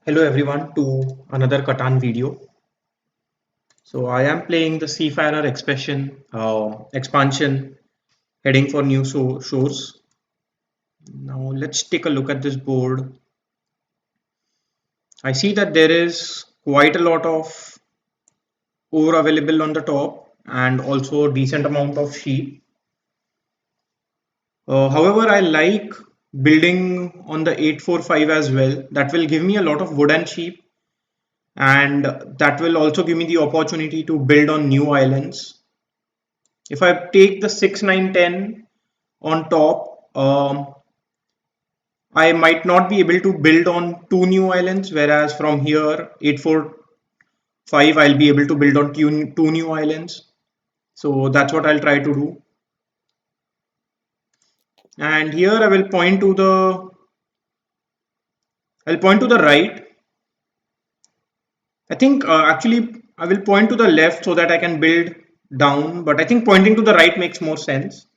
Hello everyone to another Catan video. So I am playing the Seafarer expansion, heading for new shores. Now let's take a look at this board. I see that there is quite a lot of ore available on the top and also a decent amount of sheep. However, I like building on the 845 as well. That will give me a lot of wood and sheep, and that will also give me the opportunity to build on new islands. If I take the 6, 9, 10 on top, I might not be able to build on two new islands, whereas from here 8, 4, 5 I'll be able to build on two new islands. So that's what I'll try to do. And here I'll point to the right. I think actually I will point to the left so that I can build down, but I think pointing to the right makes more sense.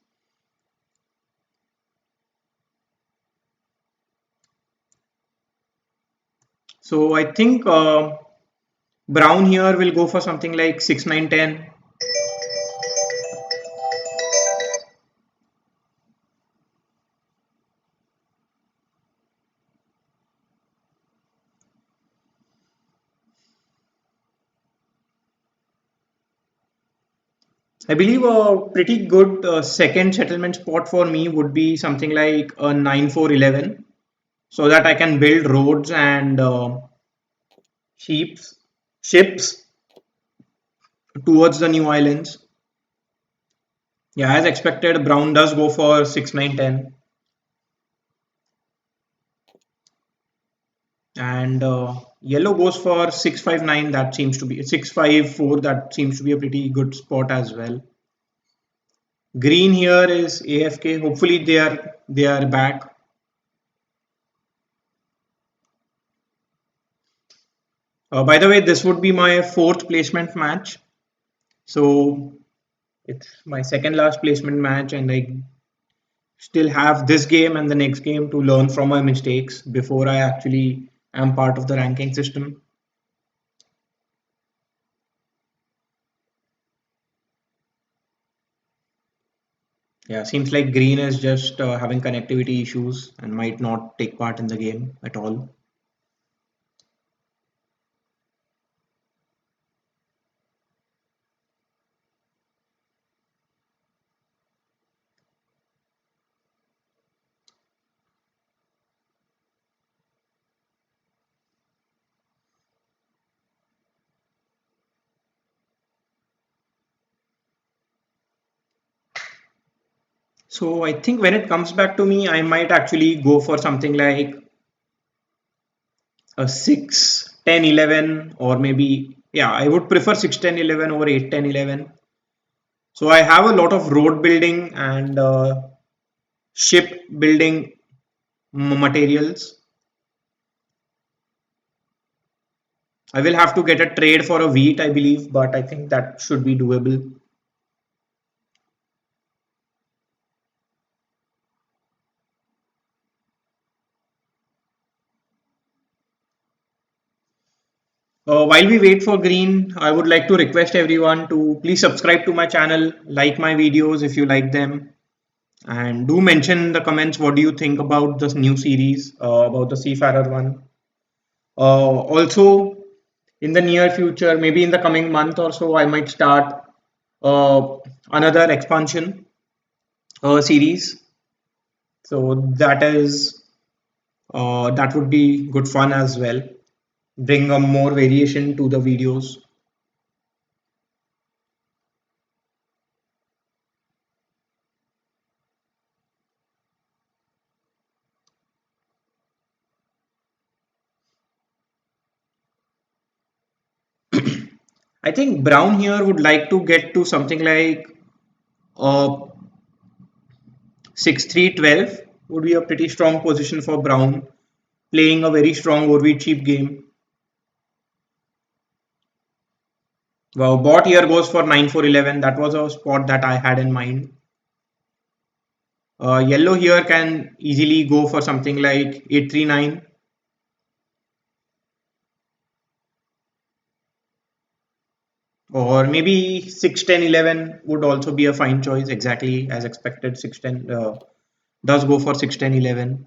So I think brown here will go for something like 6, 9, 10. I believe a pretty good second settlement spot for me would be something like a 9-4-11, so that I can build roads and ships ships towards the new islands. Yeah, as expected, brown does go for 6, 9, 10, and yellow goes for 6, 5, 9. That seems to be 6, 5, 4. That seems to be a pretty good spot as well. Green here is AFK. Hopefully they are back. By the way, this would be my fourth placement match. So it's my second last placement match, and I still have this game and the next game to learn from my mistakes before I actually am part of the ranking system. Yeah, seems like green is just having connectivity issues and might not take part in the game at all. So I think when it comes back to me, I might actually go for something like a 6, 10, 11, or maybe, yeah, I would prefer 6, 10, 11 over 8, 10, 11. So I have a lot of road building and ship building materials. I will have to get a trade for a wheat, I believe, but I think that should be doable. While we wait for green, I would like to request everyone to please subscribe to my channel, like my videos if you like them, and do mention in the comments what do you think about this new series, about the Seafarer one. Also, in the near future, maybe in the coming month or so, I might start uh, another expansion series. So that would be good fun as well. Bring a more variation to the videos. I think Brown here would like to get to something like uh, 6-3-12 would be a pretty strong position for Brown, playing a very strong Orvid cheap game. Wow, bot here goes for 9-4-11. That was a spot that I had in mind. Yellow here can easily go for something like 8-3-9. Or maybe 6, 10, 11 would also be a fine choice, exactly as expected. 6, 10 does go for 6, 10, 11.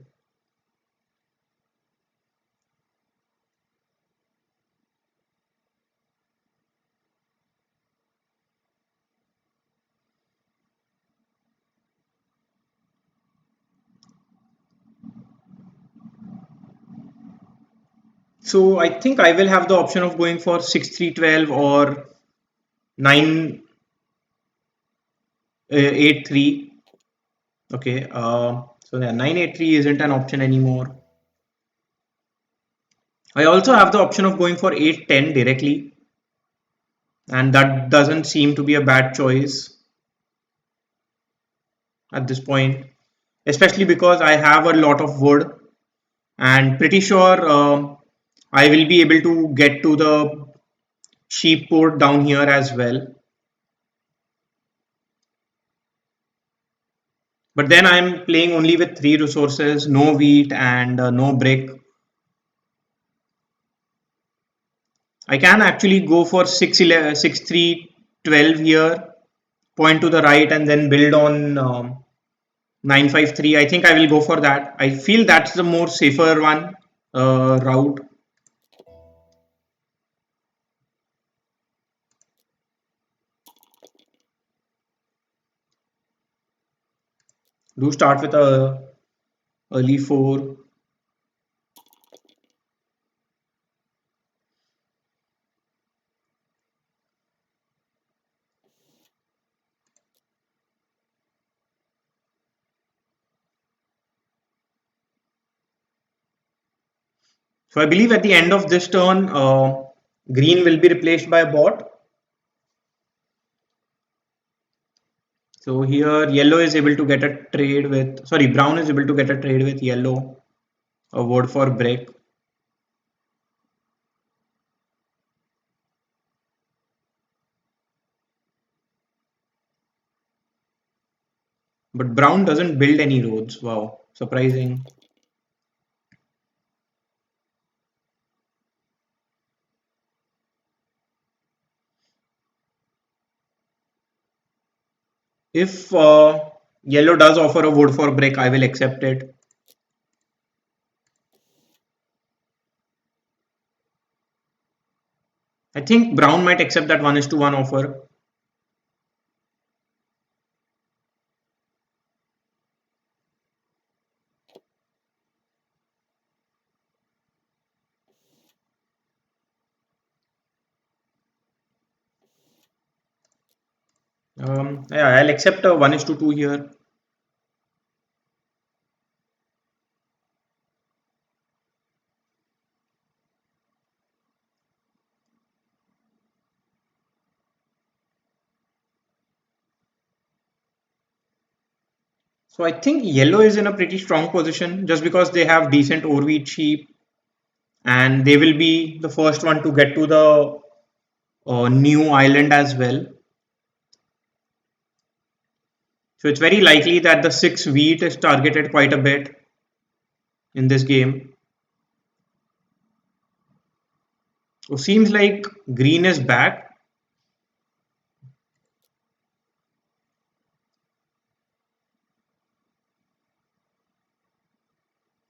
So I think I will have the option of going for 6, 3, 12 or 9, 8, 3. Okay, so yeah, 9, 8, 3 isn't an option anymore. I also have the option of going for 8, 10 directly, and that doesn't seem to be a bad choice at this point, especially because I have a lot of wood and pretty sure I will be able to get to the sheep port down here as well. But then I'm playing only with 3 resources, no wheat and no brick. I can actually go for 6, 11, 6, 3, 12 here, point to the right and then build on 953. I think I will go for that. I feel that's the more safer one route. Do start with a early 4. So I believe at the end of this turn, green will be replaced by a bot. So here yellow is able to get a trade with, sorry, brown is able to get a trade with yellow, a wood for brick. But brown doesn't build any roads. Wow, surprising. If yellow does offer a wood for brick, I will accept it. I think brown might accept that 1:1 offer. Yeah, I'll accept a 1:2 here. So I think yellow is in a pretty strong position just because they have decent overwheat sheep and they will be the first one to get to the new island as well. So it's very likely that the 6 wheat is targeted quite a bit in this game. So seems like green is back.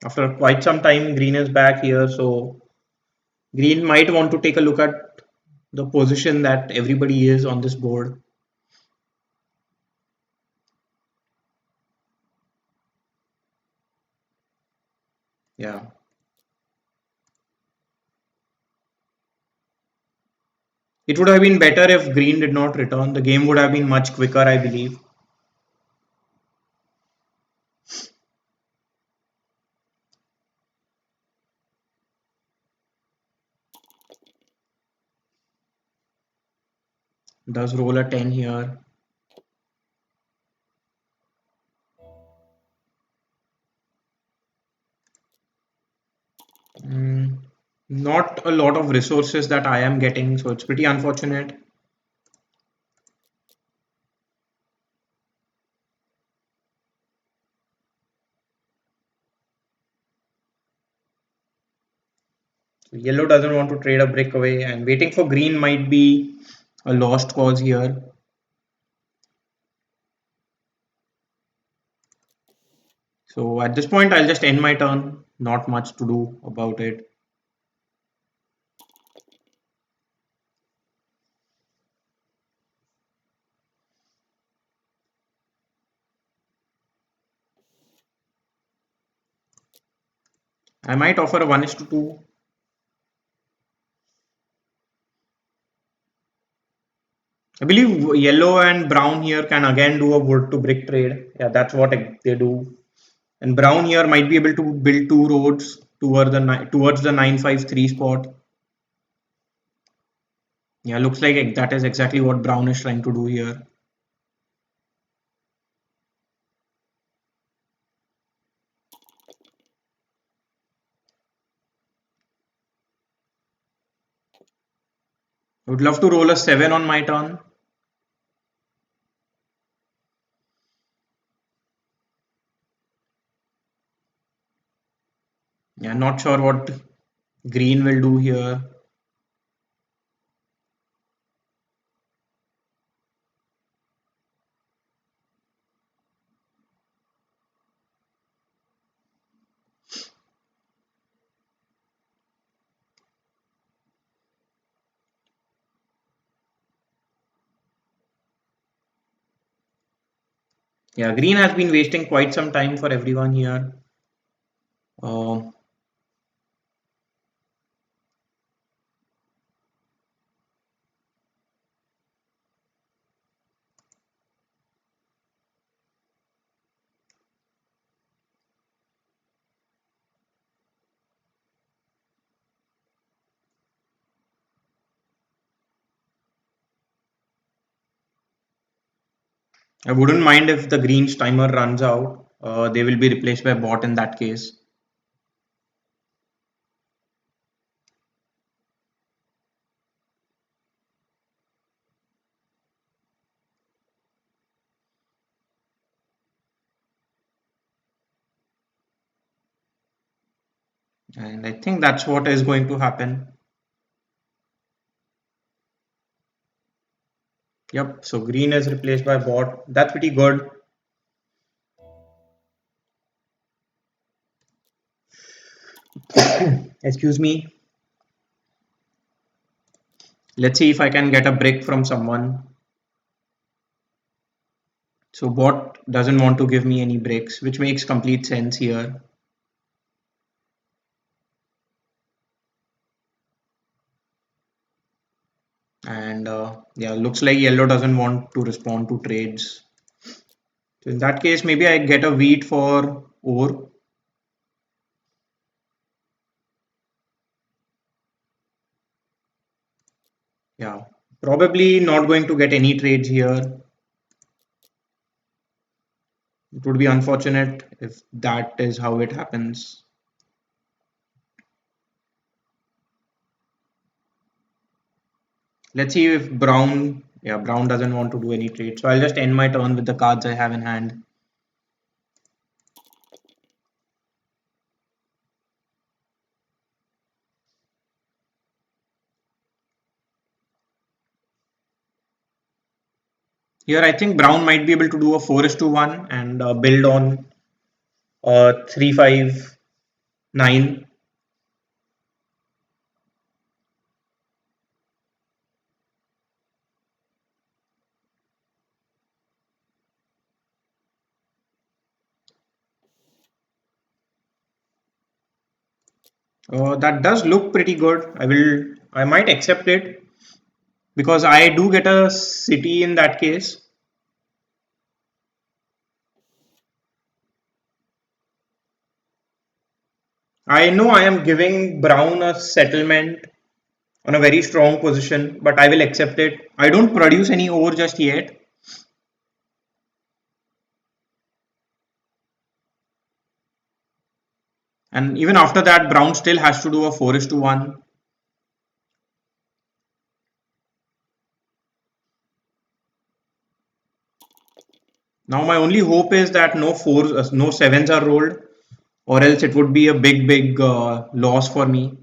After quite some time, green is back here. So green might want to take a look at the position that everybody is on this board. Yeah. It would have been better if green did not return. The game would have been much quicker, I believe. Does roll a 10 here. Mm, not a lot of resources that I am getting, so it's pretty unfortunate. So yellow doesn't want to trade a brick away, and waiting for green might be a lost cause here. So at this point, I'll just end my turn. Not much to do about it. I might offer a 1:2. I believe yellow and brown here can again do a wood to brick trade. Yeah, that's what they do. And brown here might be able to build two roads towards the 953 spot. Yeah, looks like that is exactly what brown is trying to do here. I would love to roll a 7 on my turn. Yeah, not sure what green will do here. Yeah, green has been wasting quite some time for everyone here. Uh, I wouldn't mind if the green's timer runs out. They will be replaced by bot in that case. And I think that's what is going to happen. Yep, so green is replaced by bot. That's pretty good. Excuse me. Let's see if I can get a brick from someone. So bot doesn't want to give me any bricks, which makes complete sense here. And yeah, looks like yellow doesn't want to respond to trades. So in that case, maybe I get a wheat for ore. Yeah, probably not going to get any trades here. It would be unfortunate if that is how it happens. Let's see if brown doesn't want to do any trade. So I'll just end my turn with the cards I have in hand. Here I think brown might be able to do a 4:1 and build on 359. That does look pretty good. I might accept it because I do get a city in that case. I know I am giving brown a settlement on a very strong position, but I will accept it. I don't produce any ore just yet. And even after that, brown still has to do a 4:1. Now my only hope is that no sevens are rolled, or else it would be a big loss for me.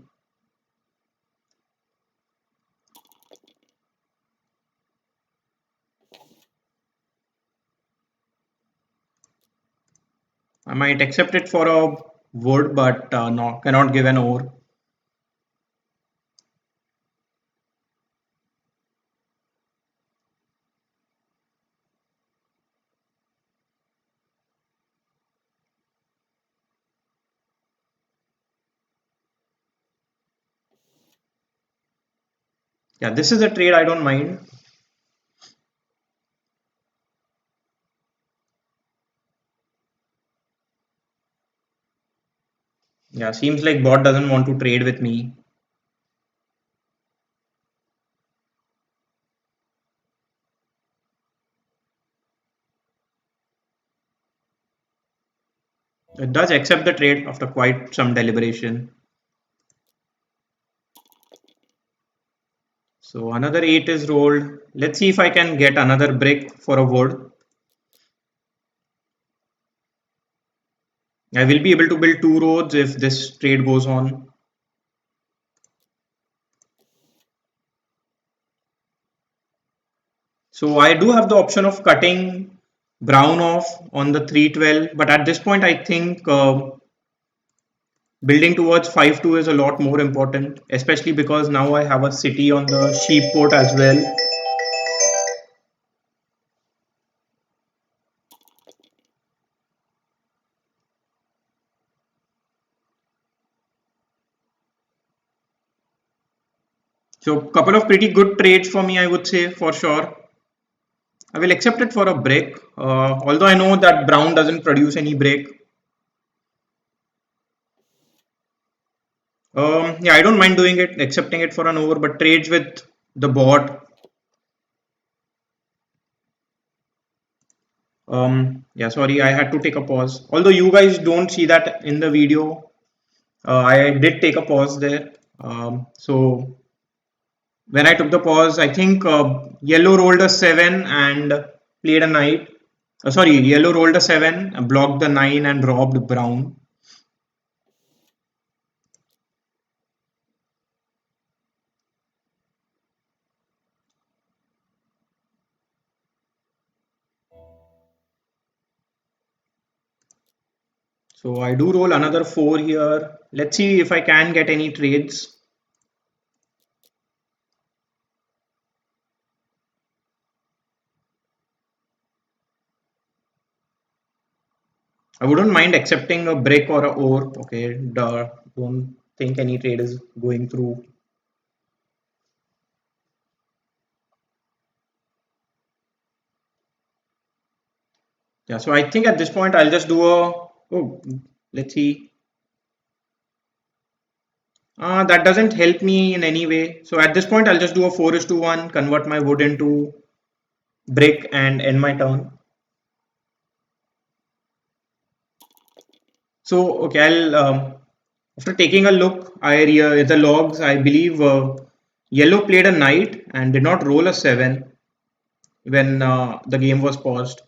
I might accept it for a wood, but no, cannot give an ore. Yeah, this is a trade I don't mind. Yeah, seems like bot doesn't want to trade with me. It does accept the trade after quite some deliberation. So another 8 is rolled. Let's see if I can get another brick for a wood. I will be able to build 2 roads if this trade goes on. So I do have the option of cutting brown off on the 312, but at this point I think building towards 5-2 is a lot more important, especially because now I have a city on the sheep port as well. So couple of pretty good trades for me, I would say, for sure. I will accept it for a break, although I know that brown doesn't produce any break. Yeah, I don't mind doing it, accepting it for an over, but trades with the bot. Yeah, sorry, I had to take a pause. Although you guys don't see that in the video, I did take a pause there. So when I took the pause, I think yellow rolled a 7 and played a knight. Sorry, yellow rolled a 7, blocked the 9 and robbed brown. So I do roll another 4 here. Let's see if I can get any trades. I wouldn't mind accepting a brick or a ore. Okay, don't think any trade is going through. Yeah, so I think at this point I'll just do a, oh, let's see. That doesn't help me in any way. So at this point I'll just do a 4:1, convert my wood into brick and end my turn. So, okay, after taking a look, the logs, I believe yellow played a knight and did not roll a 7 when the game was paused.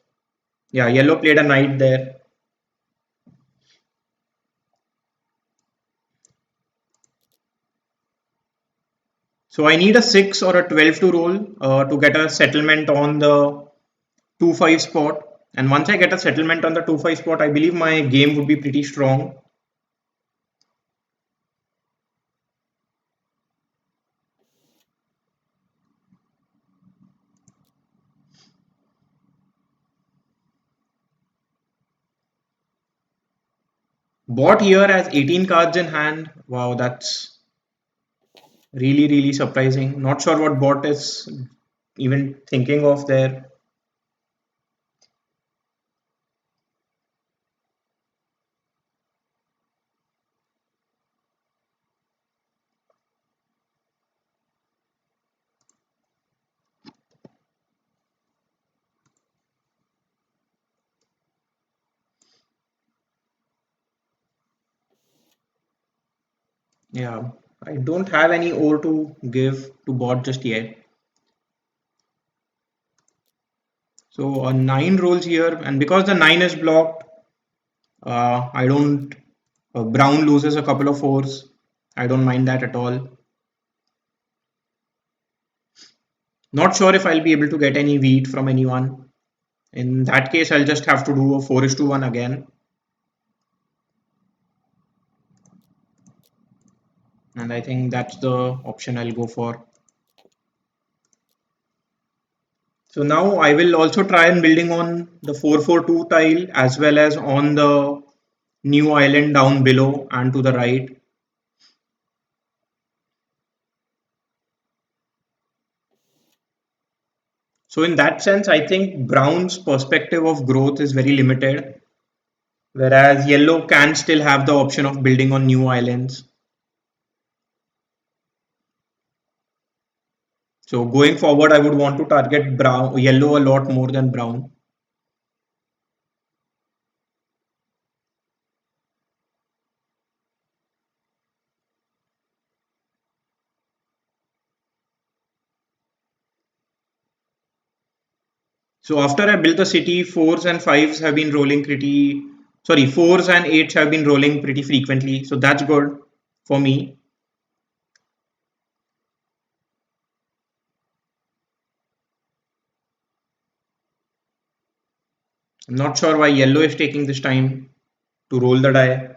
Yeah, yellow played a knight there. So I need a 6 or a 12 to roll to get a settlement on the 2-5 spot. And once I get a settlement on the 2-5 spot, I believe my game would be pretty strong. Bot here has 18 cards in hand. Wow, that's really, really surprising. Not sure what bot is even thinking of there. Yeah, I don't have any ore to give to bot just yet. So 9 rolls here, and because the 9 is blocked, I don't. Brown loses a couple of fours. I don't mind that at all. Not sure if I'll be able to get any wheat from anyone. In that case, I'll just have to do a 4:1 again. and I think that's the option I'll go for. So now I will also try and building on the 442 tile as well as on the new island down below and to the right. So in that sense, I think brown's perspective of growth is very limited, whereas yellow can still have the option of building on new islands. So going forward, I would want to target yellow a lot more than brown. So after I built the city, fours and fives have been rolling pretty, sorry, fours and eights have been rolling pretty frequently. So that's good for me. I'm not sure why yellow is taking this time to roll the die.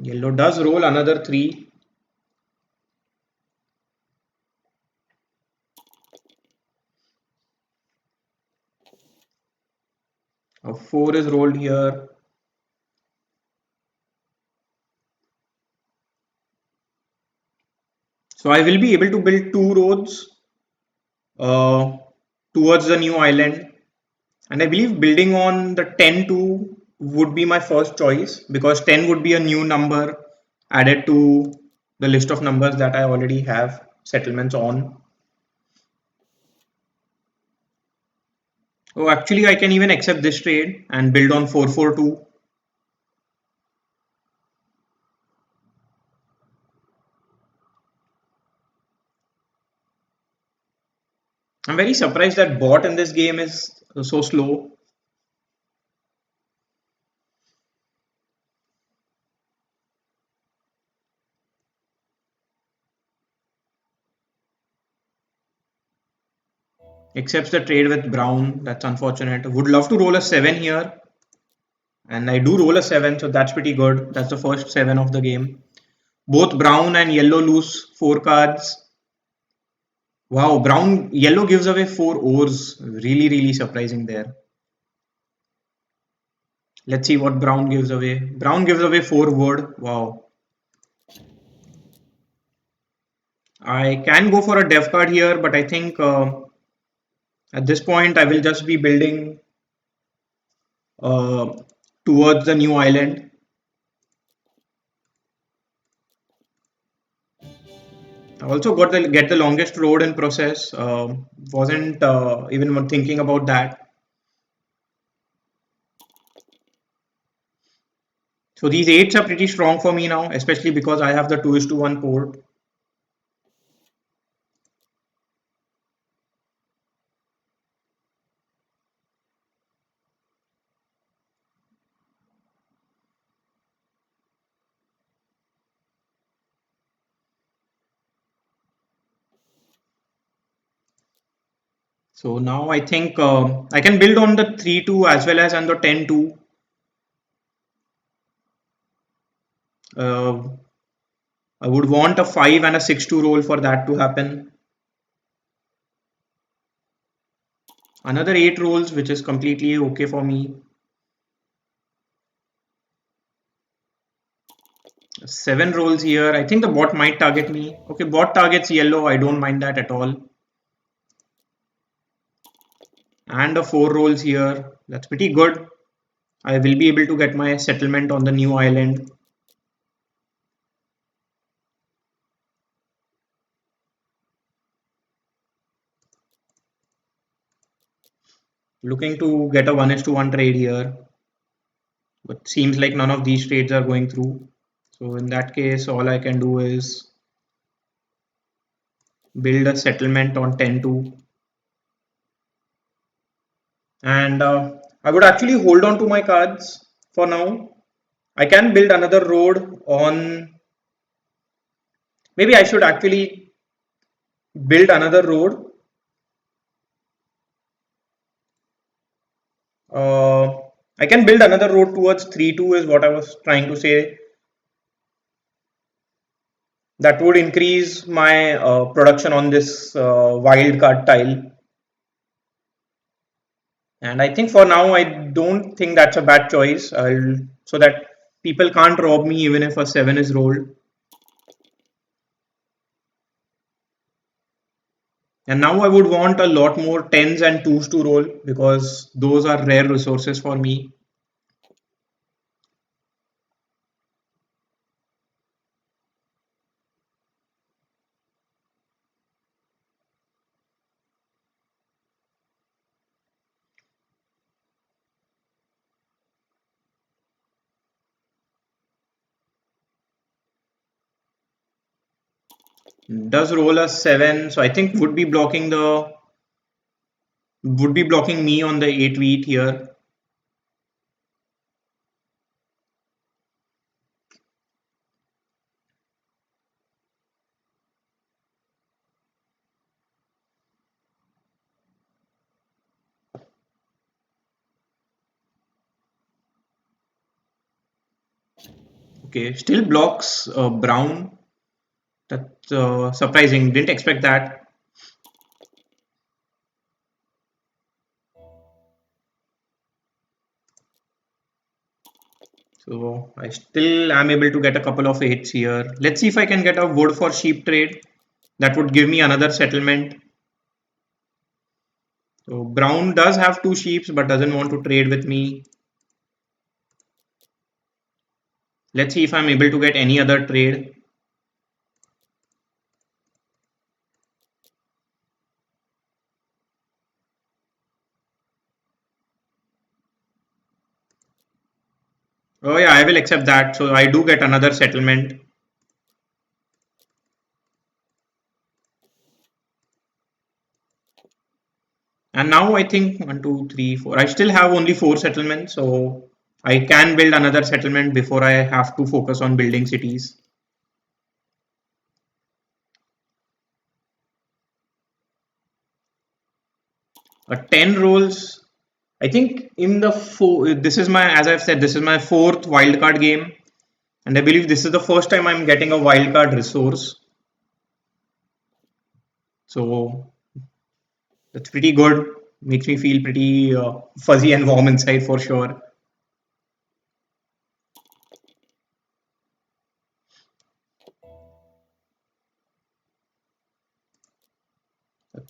Yellow does roll another three. A four is rolled here. So I will be able to build two roads uh, towards the new island. And I believe building on the 10-2 would be my first choice because 10 would be a new number added to the list of numbers that I already have settlements on. Oh, actually, I can even accept this trade and build on 442. I'm very surprised that bot in this game is so slow. Accepts the trade with brown. That's unfortunate. Would love to roll a 7 here. And I do roll a 7, so that's pretty good. That's the first 7 of the game. Both brown and yellow lose 4 cards. Wow, yellow gives away 4 ores. Really, really surprising there. Let's see what brown gives away. Brown gives away 4 wood. Wow. I can go for a dev card here, but I think at this point I will just be building uh, towards the new island. I also got the get the longest road in process. Wasn't even thinking about that. So these eights are pretty strong for me now, especially because I have the 2:1 port. So now I think I can build on the 3-2 as well as on the 10-2. Uh, I would want a 5 and a 6-2 roll for that to happen. Another 8 rolls, which is completely okay for me. 7 rolls here. I think the bot might target me. Okay, bot targets yellow. I don't mind that at all. And a 4 rolls here. That's pretty good. I will be able to get my settlement on the new island. Looking to get a 1:1 trade here. But seems like none of these trades are going through. So in that case, all I can do is build a settlement on 10-2. And I would actually hold on to my cards for now. I can build another road on. Maybe I should actually build another road. Uh, I can build another road towards 3-2 is what I was trying to say. That would increase my production on this wildcard tile. And I think for now, I don't think that's a bad choice. So that people can't rob me even if a 7 is rolled. And now I would want a lot more 10s and 2s to roll because those are rare resources for me. Does roll a 7, so I think would be blocking me on the 8 wheat here. Okay, still blocks brown. That's surprising. Didn't expect that. So I still am able to get a couple of 8s here. Let's see if I can get a wood for sheep trade. That would give me another settlement. So brown does have 2 sheeps but doesn't want to trade with me. Let's see if I'm able to get any other trade. Oh yeah, I will accept that. So I do get another settlement. And now I think 1, 2, 3, 4. I still have only 4 settlements, so I can build another settlement before I have to focus on building cities. A 10 rolls. I think in the this is my, as I've said, this is my 4th wildcard game, and I believe this is the first time I'm getting a wildcard resource. So that's pretty good. Makes me feel pretty fuzzy and warm inside for sure.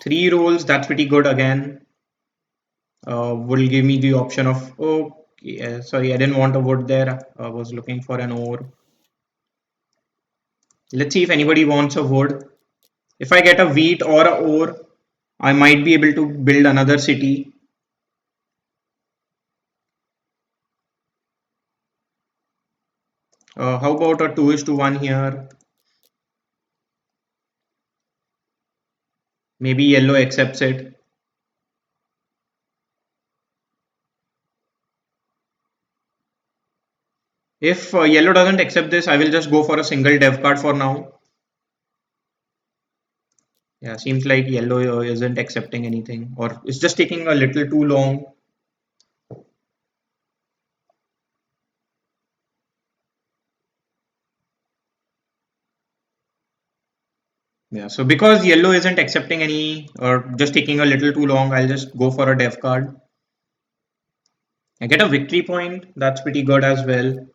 3 rolls, that's pretty good again. Will give me the option of, okay, sorry, I didn't want a wood there. I was looking for an ore. Let's see if anybody wants a wood. If I get a wheat or a ore, I might be able to build another city. How about a 2:1 here? Maybe yellow accepts it. If yellow doesn't accept this, I will just go for a single dev card for now. Yeah, seems like yellow isn't accepting anything, or it's just taking a little too long. Yeah, so because yellow isn't accepting any or just taking a little too long, I'll just go for a dev card. I get a victory point. That's pretty good as well.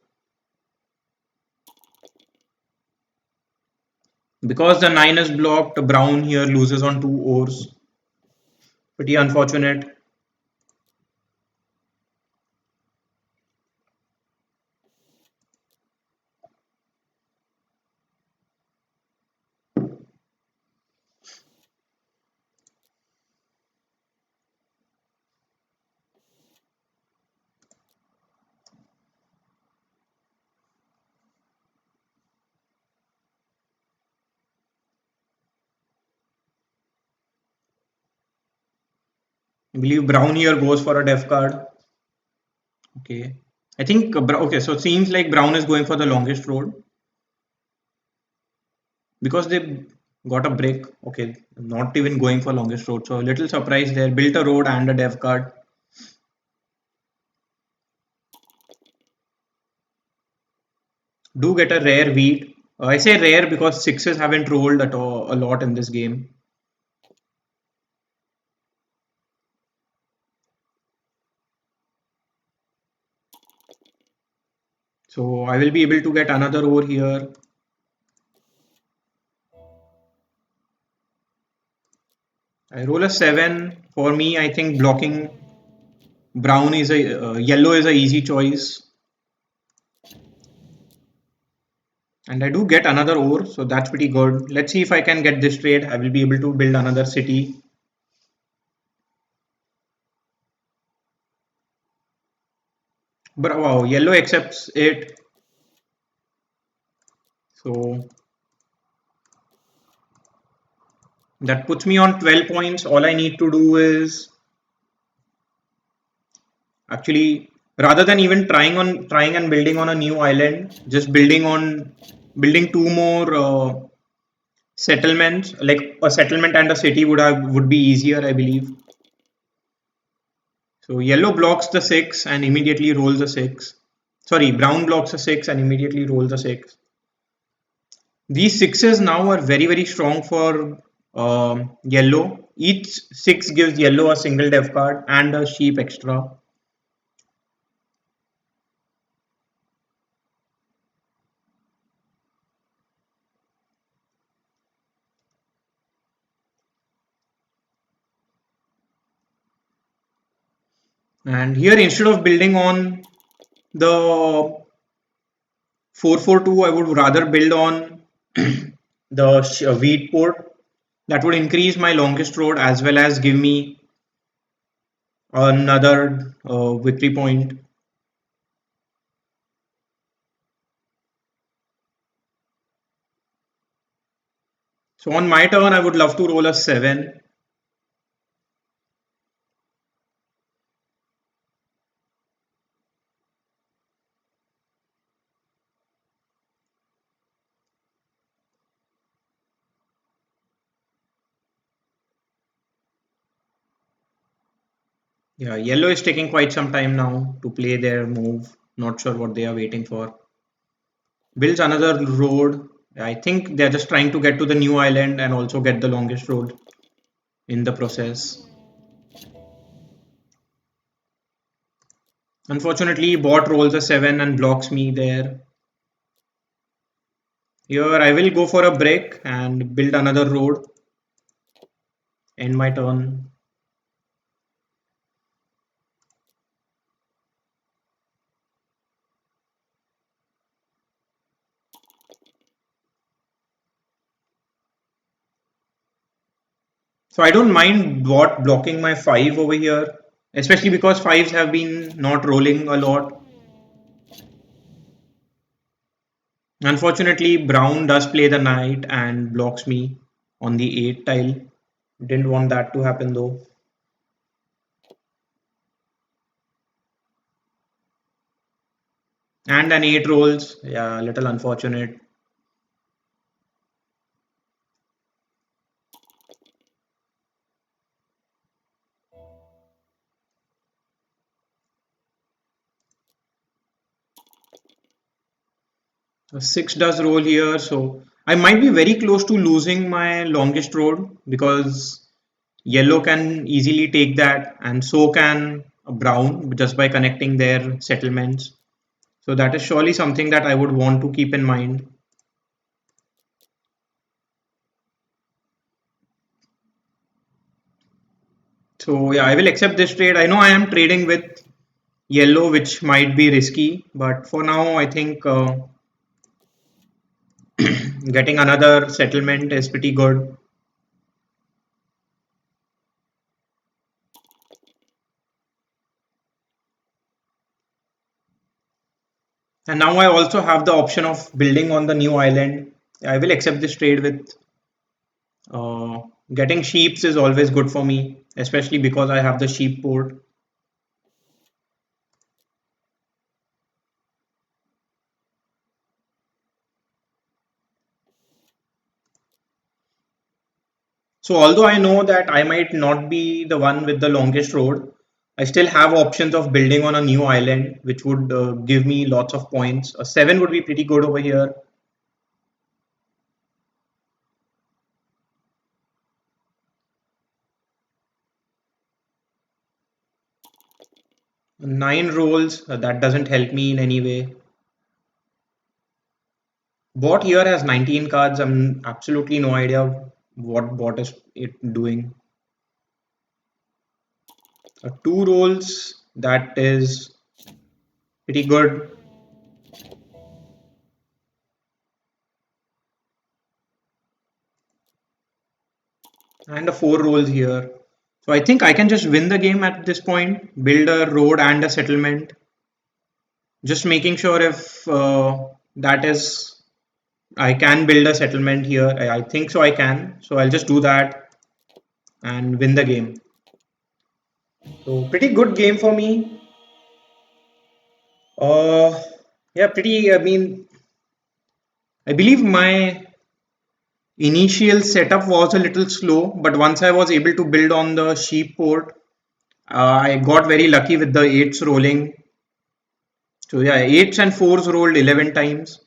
Because the 9 is blocked, brown here loses on 2 ores. Pretty unfortunate. I believe brown here goes for a dev card. Okay. I think, okay, so it seems like brown is going for the longest road because they got a break. Okay, not even going for longest road. So a little surprise there. Built a road and a dev card. Do get a rare wheat. I say rare because sixes haven't rolled at all a lot in this game. So I will be able to get another ore here. I roll a 7. For me, I think blocking brown is a yellow is a easy choice. And I do get another ore, so that's pretty good. Let's see if I can get this trade. I will be able to build another city. But wow, yellow accepts it. So that puts me on 12 points. All I need to do is actually, rather than even trying and building on a new island, just building two more settlements, like a settlement and a city would be easier, I believe. So yellow blocks the 6 and immediately rolls a 6. Sorry, brown blocks a 6 and immediately rolls a 6. These sixes now are very strong for yellow. Each 6 gives yellow a single dev card and a sheep extra. And here, instead of building on the 442, I would rather build on the wheat port. That would increase my longest road as well as give me another victory point. So on my turn, I would love to roll a 7. Yeah, yellow is taking quite some time now to play their move. Not sure what they are waiting for. Builds another road. I think they're just trying to get to the new island and also get the longest road in the process. Unfortunately, bot rolls a 7 and blocks me there. Here, I will go for a break and build another road. End my turn. So I don't mind bot blocking my 5 over here, especially because 5s have been not rolling a lot. Unfortunately, brown does play the knight and blocks me on the 8 tile. Didn't want that to happen though. And an 8 rolls. Yeah, a little unfortunate. A 6 does roll here, so I might be very close to losing my longest road because yellow can easily take that and so can brown just by connecting their settlements. So that is surely something that I would want to keep in mind. So yeah, I will accept this trade. I know I am trading with yellow, which might be risky, but for now, I think getting another settlement is pretty good. And now I also have the option of building on the new island. I will accept this trade with uh, getting sheeps is always good for me, especially because I have the sheep port. So although I know that I might not be the one with the longest road, I still have options of building on a new island, which would give me lots of points. A 7 would be pretty good over here. Nine rolls, that doesn't help me in any way. Bot here has 19 cards. I'm absolutely no idea what bot is it doing. Two rolls, that is pretty good. And a four rolls here. So I think I can just win the game at this point, build a road and a settlement. Just making sure if that is, I can build a settlement here. I think so I can. So I'll just do that and win the game. So pretty good game for me. Uh, yeah, pretty, I mean, I believe my initial setup was a little slow, but once I was able to build on the sheep port, I got very lucky with the eights rolling. So yeah, eights and fours rolled 11 times.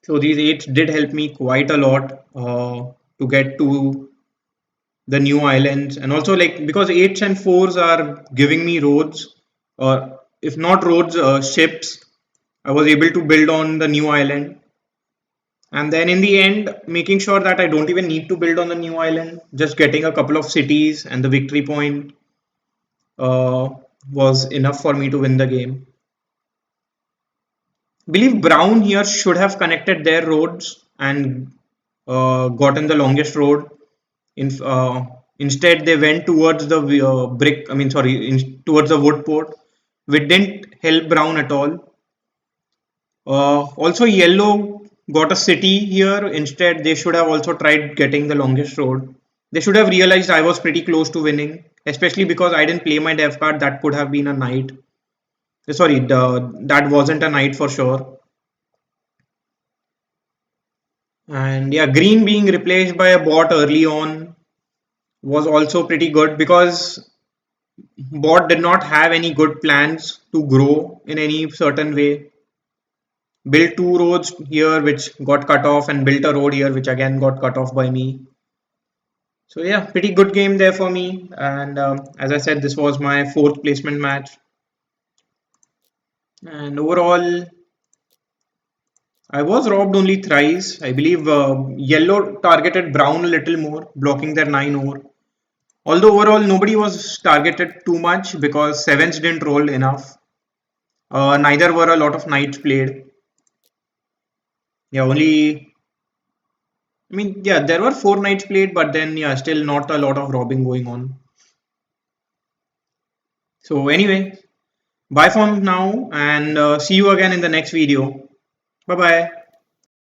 So these eights did help me quite a lot to get to the new islands, and also like because eights and fours are giving me roads, or if not roads, ships. I was able to build on the new island, and then in the end, making sure that I don't even need to build on the new island, just getting a couple of cities and the victory point uh, was enough for me to win the game. I believe Brown here should have connected their roads and gotten the longest road. Instead, they went towards the brick. I mean, sorry, towards the wood port, which didn't help Brown at all. Also, Yellow got a city here. Instead, they should have also tried getting the longest road. They should have realized I was pretty close to winning, especially because I didn't play my dev card. That could have been a knight. Sorry, that wasn't a knight for sure. And yeah, Green being replaced by a bot early on was also pretty good because bot did not have any good plans to grow in any certain way. Built two roads here which got cut off, and built a road here which again got cut off by me. So yeah, pretty good game there for me. And as I said, this was my fourth placement match. And overall, I was robbed only thrice. I believe yellow targeted brown a little more, blocking their 9 over. Although overall nobody was targeted too much because sevens didn't roll enough. Neither were a lot of knights played. Yeah, only. I mean, yeah, there were four knights played, but then yeah, still not a lot of robbing going on. So anyway, bye for now, and see you again in the next video. Bye bye.